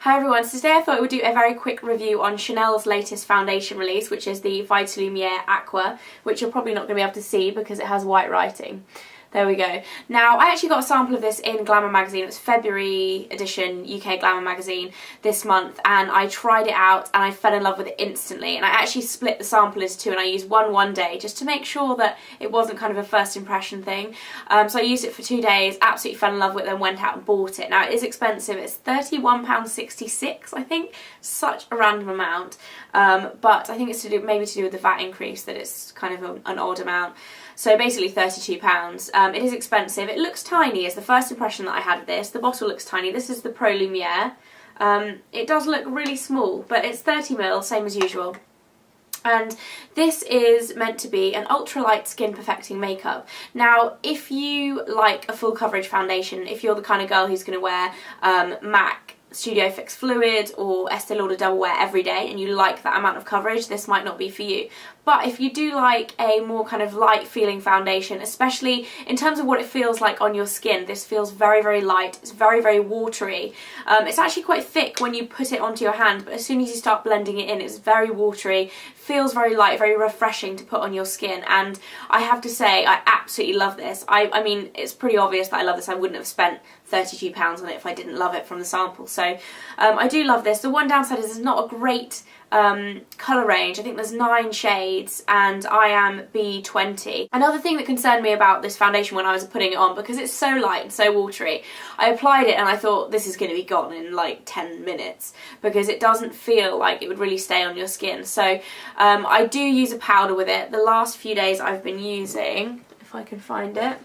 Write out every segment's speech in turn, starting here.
Hi everyone, so today I thought I would do a very quick review on Chanel's latest foundation release, which is the Vitalumiere Aqua, which you're probably not going to be able to see because it has white writing. There we go. Now, I actually got a sample of this in Glamour magazine. It was February edition UK Glamour magazine this month, and I tried it out and I fell in love with it instantly. And I actually split the sample into two, and I used one day just to make sure that it wasn't kind of a first impression thing. So I used it for 2 days, absolutely fell in love with it, and went out and bought it. Now, it is expensive. It's £31.66, I think. Such a random amount. But I think it's maybe to do with the VAT increase that it's kind of an odd amount. So basically £32. It is expensive. It looks tiny is the first impression that I had of this. The bottle looks tiny. This is the Pro Lumiere. It does look really small, but it's 30ml, same as usual. And this is meant to be an ultralight skin perfecting makeup. Now, if you like a full coverage foundation, if you're the kind of girl who's going to wear MAC Studio Fix Fluid or Estee Lauder Double Wear every day and you like that amount of coverage, this might not be for you. But if you do like a more kind of light feeling foundation, especially in terms of what it feels like on your skin, this feels very, very light. It's very, very watery. It's actually quite thick when you put it onto your hand, but as soon as you start blending it in, it's very watery, feels very light, very refreshing to put on your skin. And I have to say, I absolutely love this. I mean, it's pretty obvious that I love this. I wouldn't have spent £32 on it if I didn't love it from the sample. So I do love this. The one downside is it's not a great colour range. I think there's 9 shades and I am B20. Another thing that concerned me about this foundation when I was putting it on, because it's so light and so watery, I applied it and I thought this is going to be gone in like 10 minutes because it doesn't feel like it would really stay on your skin. So I do use a powder with it. The last few days I've been using, if I can find it,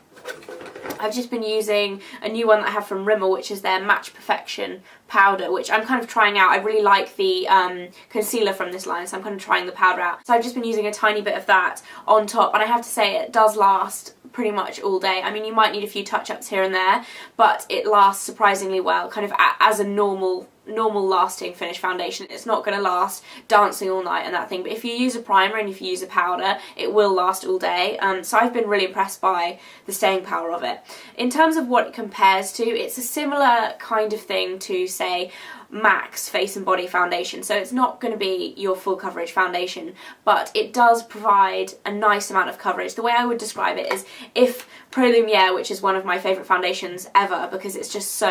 I've just been using a new one that I have from Rimmel, which is their Match Perfection powder, which I'm kind of trying out. I really like the concealer from this line, so I'm kind of trying the powder out. So I've just been using a tiny bit of that on top, and I have to say it does last pretty much all day. I mean, you might need a few touch-ups here and there, but it lasts surprisingly well, kind of as a normal lasting finish foundation. It's not going to last dancing all night and that thing, but if you use a primer and if you use a powder, it will last all day. So I've been really impressed by the staying power of it. In terms of what it compares to, it's a similar kind of thing to, say, MAC's Face and Body foundation. So it's not going to be your full coverage foundation, but it does provide a nice amount of coverage. The way I would describe it is if Pro Lumiere, which is one of my favourite foundations ever because it's just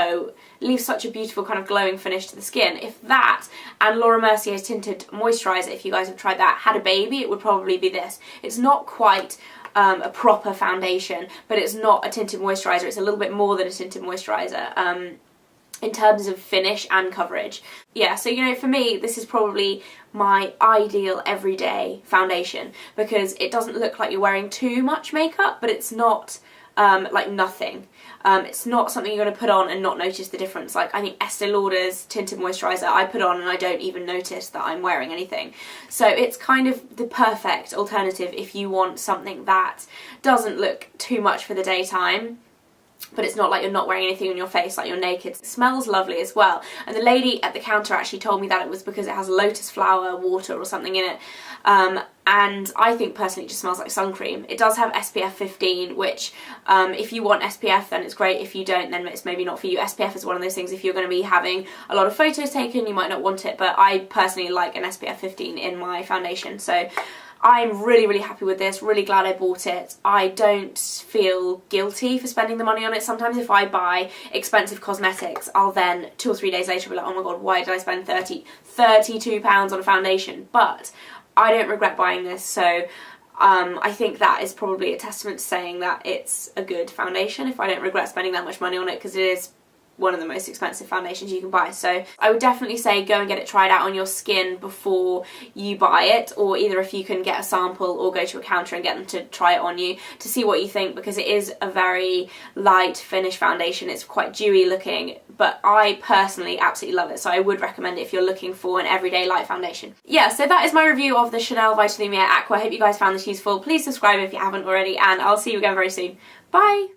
leaves such a beautiful kind of glowing finish to the skin, if that and Laura Mercier's tinted moisturiser, if you guys have tried that, had a baby, it would probably be this. It's not quite a proper foundation, but it's not a tinted moisturiser. It's a little bit more than a tinted moisturiser in terms of finish and coverage. Yeah, so you know, for me, this is probably my ideal everyday foundation because it doesn't look like you're wearing too much makeup, but it's not like nothing. It's not something you're going to put on and not notice the difference. Like, I think Estee Lauder's tinted moisturiser I put on and I don't even notice that I'm wearing anything. So it's kind of the perfect alternative if you want something that doesn't look too much for the daytime, but it's not like you're not wearing anything on your face, like you're naked. It smells lovely as well. And the lady at the counter actually told me that it was because it has lotus flower water or something in it. And I think personally it just smells like sun cream. It does have SPF 15, which if you want SPF then it's great. If you don't, then it's maybe not for you. SPF is one of those things, if you're going to be having a lot of photos taken, you might not want it, but I personally like an SPF 15 in my foundation. So I'm really, really happy with this, really glad I bought it. I don't feel guilty for spending the money on it. Sometimes if I buy expensive cosmetics, I'll then 2 or 3 days later be like, oh my god, why did I spend £32 on a foundation? But I don't regret buying this, so I think that is probably a testament to saying that it's a good foundation if I don't regret spending that much money on it, because it is one of the most expensive foundations you can buy. So I would definitely say go and get it tried out on your skin before you buy it, or either if you can get a sample or go to a counter and get them to try it on you to see what you think, because it is a very light finish foundation. It's quite dewy looking, but I personally absolutely love it, so I would recommend it if you're looking for an everyday light foundation. Yeah, so that is my review of the Chanel Vitalumiere Aqua. I hope you guys found this useful. Please subscribe if you haven't already, and I'll see you again very soon. Bye!